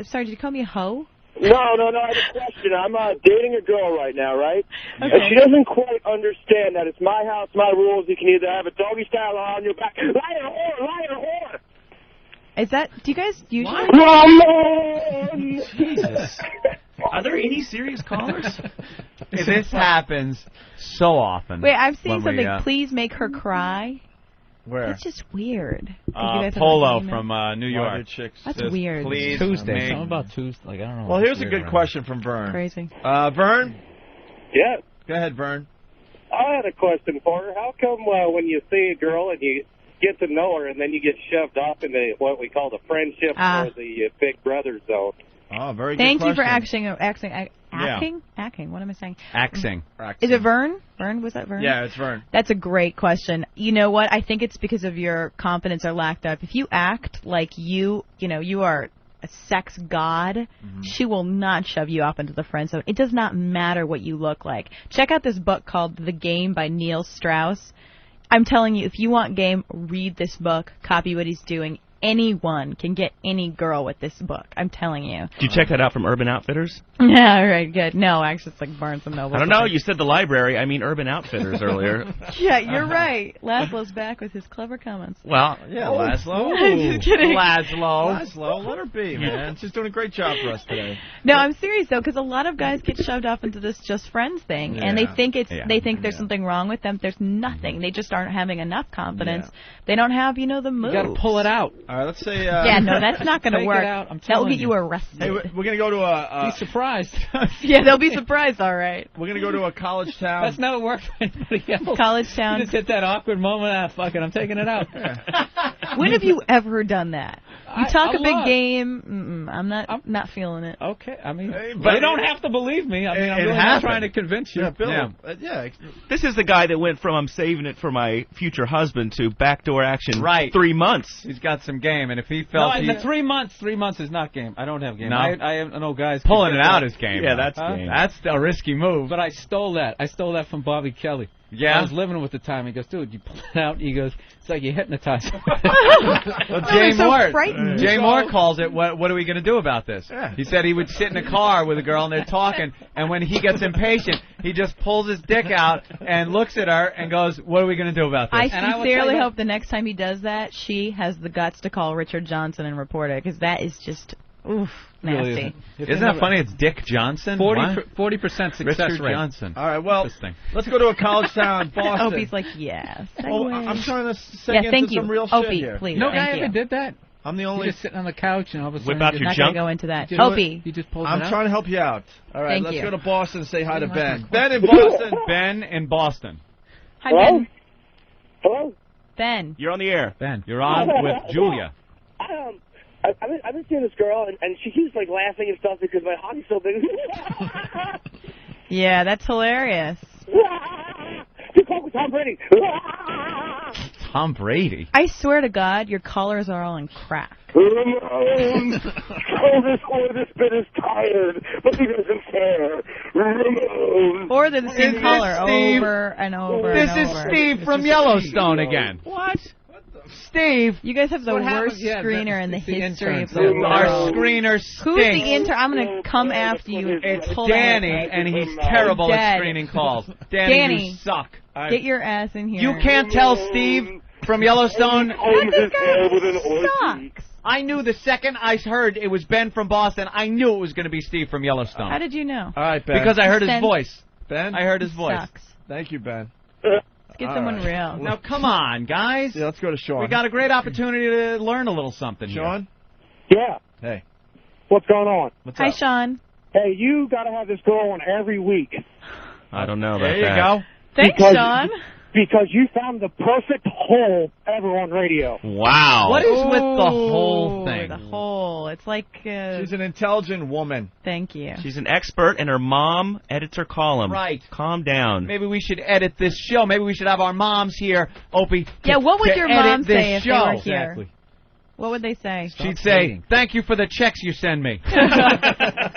Sorry, did you call me a hoe? No, I have a question. I'm dating a girl right now, right? Okay. And she doesn't quite understand that it's my house, my rules. You can either have a doggy style or on your back. Liar, whore! Is that, do you guys usually... Jesus. Are there any serious callers? This happens so often. Wait, I've seen something. Please make her cry. Where? It's just weird. Polo from New York. That's weird. Please Tuesday. Something about Tuesday. Like, I don't know. Well, here's a good question from Vern. Crazy. Vern? Yeah? Go ahead, Vern. I had a question for her. How come when you see a girl and you get to know her and then you get shoved off into what we call the friendship or the big brother zone? Oh, very good Thank you for question. acting. What am I saying? Axing. Is it Vern? Vern? Was that Vern? Yeah, it's Vern. That's a great question. You know what? I think it's because of your confidence or lack thereof. If you act like you are a sex god, she will not shove you off into the friend zone. It does not matter what you look like. Check out this book called The Game by Neil Strauss. I'm telling you, if you want game, read this book, copy what he's doing. Anyone can get any girl with this book. I'm telling you. Did you check that out from Urban Outfitters? Yeah, right, good. No, actually, it's like Barnes & Noble. I don't know. You said the library. I mean Urban Outfitters earlier. Yeah, you're right. Lazlow's back with his clever comments. Well, yeah, Lazlow. I'm just kidding. Lazlow, let her be, man. She's doing a great job for us today. No, I'm serious though, because a lot of guys get shoved off into this just friends thing, and they think there's something wrong with them. There's nothing. They just aren't having enough confidence. Yeah. They don't have, the moves. You got to pull it out. All right, let's say. Yeah, no, that's not going to work. That will get you arrested. Hey, we're going to go to a. Be surprised. Yeah, they'll be surprised. All right. We're going to go to a college town. That's not work for anybody else. College town. You just hit that awkward moment. Fuck it, I'm taking it out. When have you ever done that? You talk a big game. I'm not feeling it. Okay, I mean, but you don't have to believe me. I mean, I'm really not trying to convince you. Yeah, Bill. Yeah. This is the guy that went from I'm saving it for my future husband to backdoor action. Right. 3 months. He's got some game, and if he felt the 3 months, 3 months is not game. I don't have game. No. I know guys pulling it out is game. Yeah, that's game. That's a risky move. But I stole that. I stole that from Bobby Kelly. Yeah. I was living with the time. He goes, dude, you pull it out. He goes, it's like you hypnotized. Well, Jay Moore. Frightened. Jay Moore calls it. What are we going to do about this? Yeah. He said he would sit in a car with a girl and they're talking, and when he gets impatient, he just pulls his dick out and looks at her and goes, "What are we going to do about this?" I sincerely hope the next time he does that, she has the guts to call Richard Johnson and report it, because that is just nasty. Really Isn't that funny? It's Dick Johnson. 40% success Richard rate. Johnson. All right, well, let's go to a college town, Boston. Opie's like, yes. Well, I'm trying to segue into some real shit Opie, here. please. No guy ever did that. I'm the only. You're just sitting on the couch and all of a sudden. Whip out I'm your not junk. going to go into that. Opie. Opie. You just pulled it I'm out? trying to help you out. All right, Thank let's you. go to Boston and say hi to Ben. Ben in Boston. Ben in Boston. Hi, Hello? Ben. Hello? Ben. You're on the air. Ben. You're on with Julia. I've been seeing this girl, and she keeps, laughing and stuff because my hockey's so big. Yeah, that's hilarious. You call me Tom Brady. Tom Brady. I swear to God, your collars are all in crack. Ramon, this bit is tired, but he doesn't care. Ramon. Or they're the same Is color this Steve? over and over This and is over. Steve from Yellowstone again. What? Steve. You guys have the What worst happened? Yeah, screener in the it's the history of intern. the Our world. screener stinks. Who's the intern? I'm going to come after you. It's Pull Danny, that. and he's terrible at Dead. screening calls. Danny, you suck. Get your ass in here. You can't tell Steve from Yellowstone. This guy sucks. I knew the second I heard it was Ben from Boston, I knew it was going to be Steve from Yellowstone. How did you know? All right, Ben. Because I heard his voice. Ben? I heard his voice. Sucks. Thank you, Ben. Let's get someone real. Now, come on, guys. Yeah, let's go to Sean. We got a great opportunity to learn a little something Sean? here. Yeah. Hey. What's going on? What's Hi, up? Sean. Hey, you got to have this girl on every week. I don't know about There you that. go. Thanks, Because- Sean. Because you found the perfect hole ever on radio. Wow. What is with the whole Ooh, thing? The whole. It's like. She's an intelligent woman. Thank you. She's an expert, and her mom edits her column. Right. Calm down. Maybe we should edit this show. Maybe we should have our moms here, Opie. Yeah, what would to your edit mom this say if they show. were here? Exactly. What would they say? She'd say, "Thank you for the checks you send me."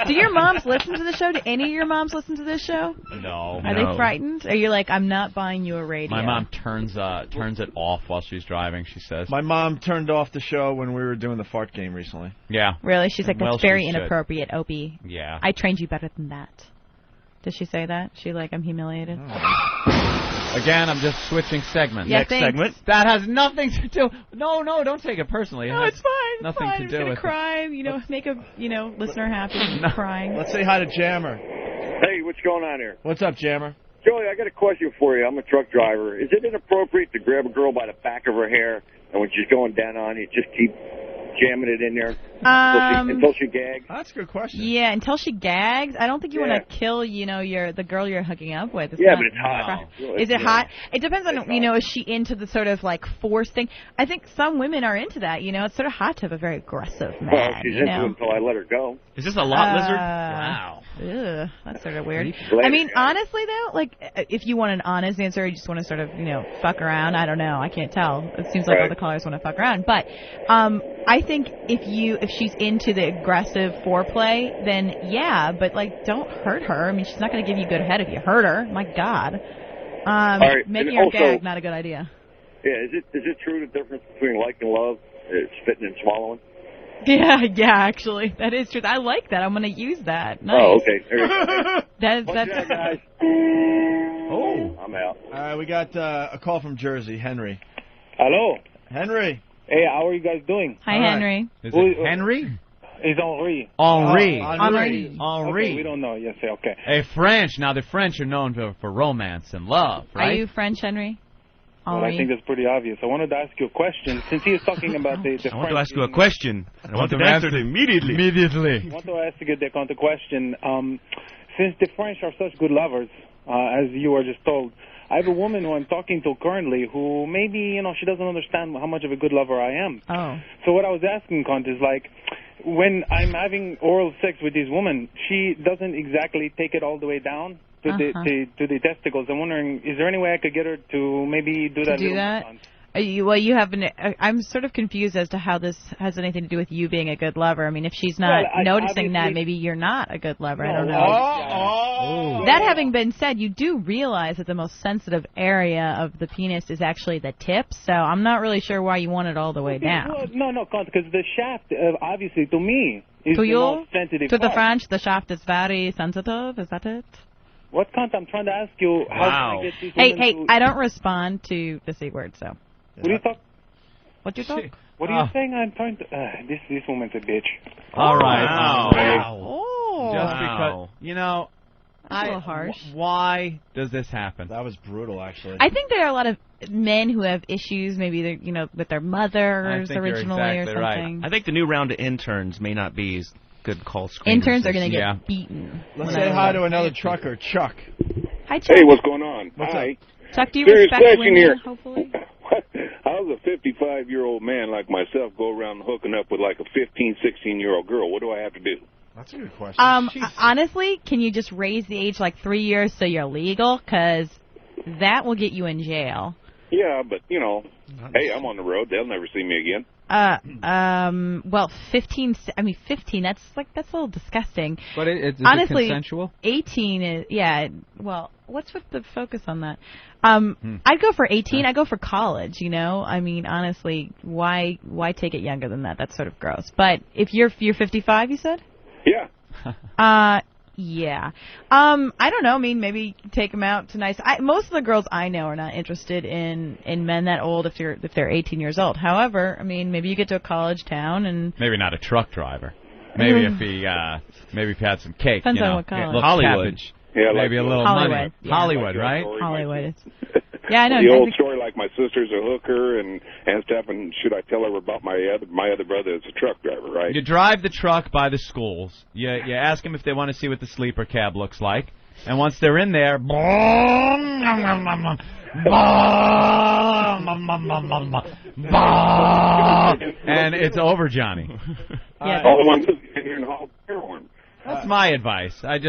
Do your moms listen to the show? Do any of your moms listen to this show? No. Are they frightened? Are you like, I'm not buying you a radio? My mom turns it off while she's driving, she says. My mom turned off the show when we were doing the fart game recently. Yeah. Really? She's like, that's Well, very she should. inappropriate, Opie. Yeah. I trained you better than that. Did she say that? She like, I'm humiliated? Again, I'm just switching segments. Yeah, Next thanks. segment. That has nothing to do. No, don't take it personally. It No, has it's fine. It's nothing fine. to I'm do gonna with cry. Make a listener happy. Crying. Let's say hi to Jammer. Hey, what's going on here? What's up, Jammer? Joey, I got a question for you. I'm a truck driver. Is it inappropriate to grab a girl by the back of her hair, and when she's going down on you, just keep jamming it in there until she gags? That's a good question. Yeah, until she gags. I don't think you want to kill, the girl you're hooking up with. It's but it's hot. Is it hot? It depends on, is she into the sort of like force thing? I think some women are into that. It's sort of hot to have a very aggressive man. Well, she's into it until I let her go. Is this a lot lizard? Wow. Ugh, that's sort of weird. I mean, honestly though, like if you want an honest answer, you just want to sort of, fuck around. I don't know. I can't tell. It seems like all the callers want to fuck around. But I think if she's into the aggressive foreplay, then yeah, but like don't hurt her. I mean, she's not going to give you good head if you hurt her. My God. Making her gag, not a good idea. Yeah, is it true the difference between like and love is spitting and swallowing? Yeah, actually, that is true. I like that. I'm going to use that. Nice. Oh, okay. There you go. That's guys. Oh, I'm out. All right, we got a call from Jersey, Henry. Hello. Henry. Hey, how are you guys doing? Hi, Henry. Is it Henry? It's Henri. Henri. Okay, we don't know. Yes, okay. Hey, French. Now, the French are known for romance and love, right? Are you French, Henry? Well, I think that's pretty obvious. I wanted to ask you a question. Since he is talking about the I want to ask you a question. I want to answer it immediately. I want to ask you the question. Since the French are such good lovers, as you were just told, I have a woman who I'm talking to currently who maybe, she doesn't understand how much of a good lover I am. Oh. So what I was asking, Kant, is like, when I'm having oral sex with this woman, she doesn't exactly take it all the way down to the testicles. I'm wondering, is there any way I could get her to maybe do that? You haven't. I'm sort of confused as to how this has anything to do with you being a good lover. I mean, if she's not noticing that, maybe you're not a good lover. I don't know. That having been said, you do realize that the most sensitive area of the penis is actually the tip. So I'm not really sure why you want it all the way down. Well, no, because the shaft, obviously, to me, is the most sensitive part. To the French, the shaft is very sensitive. Is that it? What, Kant? I'm trying to ask you. How can I get these women I don't respond to the C word, so. What do you talk? What do you talk? What are you saying? I'm trying to. This woman's a bitch. All right. Wow. Just because, That's a little harsh. Why does this happen? That was brutal, actually. I think there are a lot of men who have issues, maybe they're, with their mothers originally or something. Right. I think the new round of interns may not be as good call screeners. Interns are going to get beaten. Let's say hi to another trucker, Chuck. Hi, Chuck. Hey, what's going on? Hi. Chuck, do you Serious respect question women, here. hopefully? How's a 55-year-old man like myself go around hooking up with like a 15, 16-year-old girl? What do I have to do? That's a good question. Honestly, can you just raise the age like 3 years so you're legal? Because that will get you in jail. Yeah, but, hey, I'm on the road. They'll never see me again. Well, 15, that's a little disgusting. But is honestly, it consensual? 18 is, well, what's with the focus on that? I'd go for 18. I'd go for college, I mean, honestly, why take it younger than that? That's sort of gross. But if you're 55, you said? Yeah. Yeah. I don't know. I mean, maybe take them out to nice. Most of the girls I know are not interested in men that old if they're 18 years old. However, I mean, maybe you get to a college town and maybe not a truck driver. Maybe if he had some cake. Depends on what college. Hollywood. Cabbage. Yeah, maybe a little Hollywood. money. Yeah. Hollywood, right? Hollywood. Yeah, I know. The old story, like my sister's a hooker and stuff, and should I tell her about my other brother that's a truck driver, right? You drive the truck by the schools. You ask them if they want to see what the sleeper cab looks like, and once they're in there, and it's over, Johnny. All the ones in here and haul air horn. That's my advice. I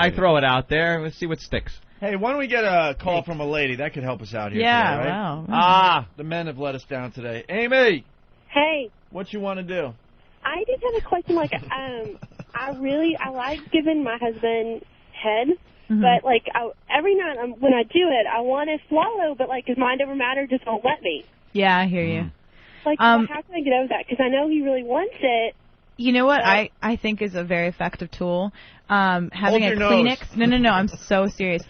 throw it out there. Let's see what sticks. Hey, why don't we get a call from a lady? That could help us out here today, right? Wow. The men have let us down today. Amy! Hey. What you want to do? I just have a question. Like, I like giving my husband head, but, like, every night when I do it, I want to swallow, but, like, his mind over matter just won't let me. Yeah, I hear you. Like, how can I get over that? Because I know he really wants it. You know what I think is a very effective tool? Having a Kleenex. No, I'm so serious.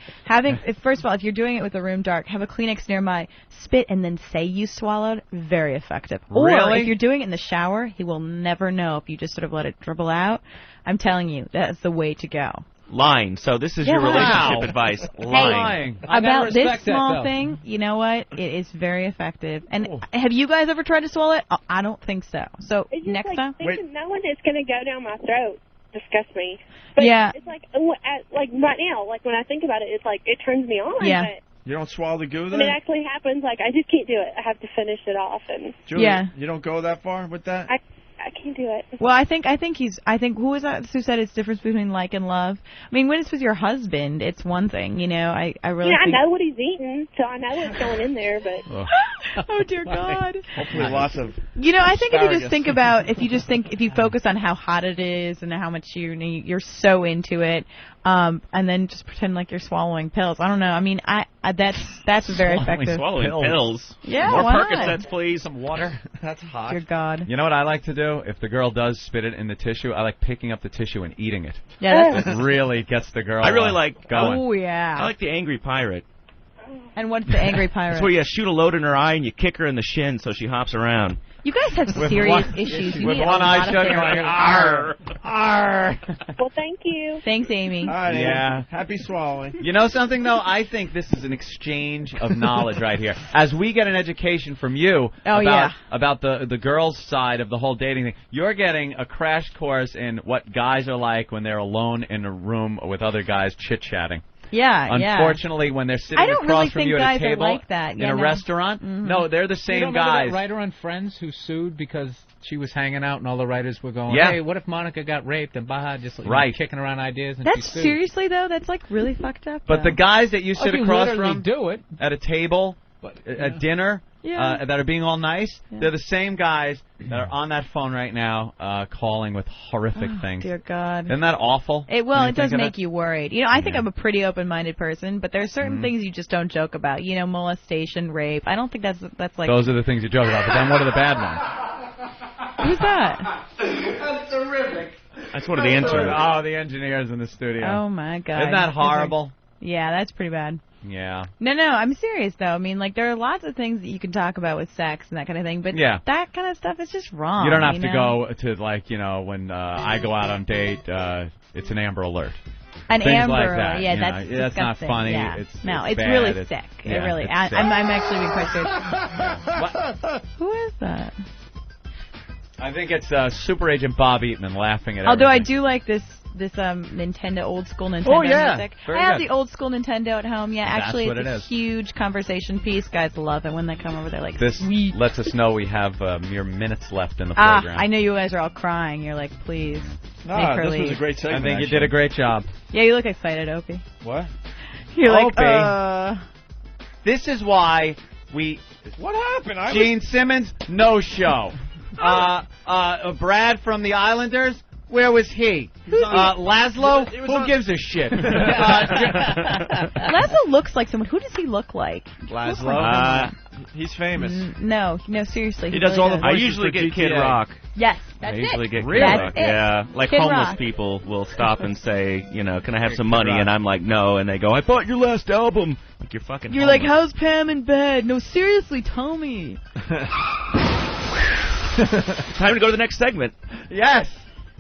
First of all, if you're doing it with the room dark, have a Kleenex nearby, spit, and then say you swallowed. Very effective. Really? Or if you're doing it in the shower, he will never know if you just sort of let it dribble out. I'm telling you, that's the way to go. Lying. So this is your relationship advice. Lying. About this small thing, you know what? It is very effective. And have you guys ever tried to swallow it? I don't think so. So It's just next time? knowing it's going to go down my throat disgusts me. But it's like right now, like when I think about it, it's like it turns me on. Yeah. But You don't swallow the goo when then? it actually happens, like I just can't do it. I have to finish it off, and Julia, you don't go that far with that? I can't do it. Well, I think who was that who said it's difference between like and love? I mean, when it's with your husband, it's one thing, you know. I really I think... know what he's eating, so I know what's going in there, but oh dear God. Hopefully lots of I think if you just asparagus. think about if you focus on how hot it is and how much you're so into it, and then just pretend like you're swallowing pills. I don't know. I mean, that's very effective. Swallowing pills. Yeah, More why not? Percocets, please. Some water. That's hot. Dear God. You know what I like to do? If the girl does spit it in the tissue, I like picking up the tissue and eating it. Yeah, It really gets the girl I really like going. Oh yeah. I like the angry pirate. And what's the angry pirate? It's where you shoot a load in her eye and you kick her in the shin so she hops around. You guys have serious issues. You with need one a eye lot of shut, you're therapy. like, arr, arr. well, thank you. Thanks, Amy. All right, Yeah. Amy. Happy swallowing. You know something, though? I think this is an exchange of knowledge right here. As we get an education from you about the girls' side of the whole dating thing, you're getting a crash course in what guys are like when they're alone in a room with other guys chit-chatting. Yeah, Unfortunately, when they're sitting I don't across really from think you at guys a table are like that. in a restaurant, no, they're the You same don't remember guys. that writer on Friends who sued because she was hanging out and all the writers were going, Yeah. hey, what if Monica got raped and Baha just kicking around ideas and she That's sued. seriously though. That's like really fucked up. But the guys that you sit you across literally from do it. at a table, at dinner, that are being all nice, they're the same guys that are on that phone right now calling with horrific things. Dear God. Isn't that awful? It does make you worried. You know, I think I'm a pretty open-minded person, but there are certain things you just don't joke about. You know, molestation, rape. I don't think that's like... Those are the things you joke about, but then what are the bad ones? Who's that? That's terrific. That's one of the interns. Oh, the engineers in the studio. Oh, my God. Isn't that horrible? Yeah, that's pretty bad. Yeah. No, I'm serious, though. I mean, like, there are lots of things that you can talk about with sex and that kind of thing, but that kind of stuff is just wrong. You don't have to go to, like, you know, when I go out on date, it's an Amber Alert. An Things Amber like Alert, that, yeah, you know. that's That's not disgusting. funny. Yeah. It's it's bad. really sick. It really. it's sick. I'm actually being quite serious. Who is that? I think it's Super Agent Bob Eatman laughing at Although everything. I do like this Nintendo, old school Nintendo music. Very I have good. the old school Nintendo at home. Yeah, That's actually, what it's it a is. huge conversation piece. Guys love it when they come over. They're like, This sweet. lets us know we have mere minutes left in the Ah, program. I know you guys are all crying. You're like, please, make her this leave. was a great segment. I think you actually. did a great job. Yeah, you look excited, Opie. What? You're like, Opie. This is why we... What happened? Gene Simmons, no show. Brad from the Islanders, where was he? Lazlow, who gives a shit? Lazlow looks like someone. Who does he look like? Lazlow? He's famous. No, seriously. He does really all the I voices usually for get Kid GTA. Rock. Yes, that's I usually it. get Really? Kid Rock. That's it. Yeah, like Kid homeless Rock. people will stop and say, you know, can I have some money? Rock. And I'm like, no. And they go, I bought your last album. Like you're fucking. You're homeless. like, how's Pam in bed? No, seriously, tell me. Time to go to the next segment. Yes.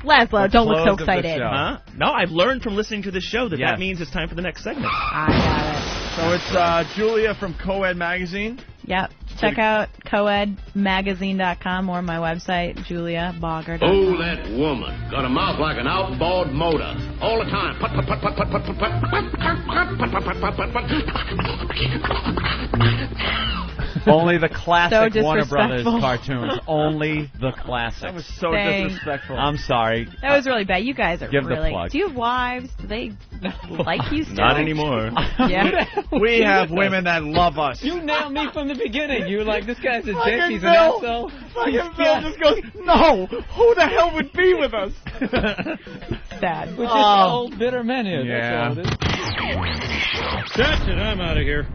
Lazlow, don't look so close of the excited. show. Huh? No, I've learned from listening to this show that Yes. that means it's time for the next segment. I So it's Julia from Co-Ed Magazine. got it. Yep. Check out coedmagazine.com or my website, juliabogger.com. Oh, that woman. Got a mouth like an outboard motor. All the time. Put, put, put, put, put, put, put, put, put, put, put, put, Only the classic So Warner Brothers disrespectful. cartoons. Only the classics. That was so Thanks. disrespectful. I'm sorry. That was really bad. You guys are Give the really... plug. Do you have wives? Do they like you still? Not anymore. Yeah. We have women that love us. You nailed me from the beginning. You were like, this guy's a dick. Fucking He's an Bill. asshole. Fucking He's Bill got- just goes, no, who the hell would be with us? Sad. We're just old bitter men here. Yeah. That's all it is. That's it. I'm out of here.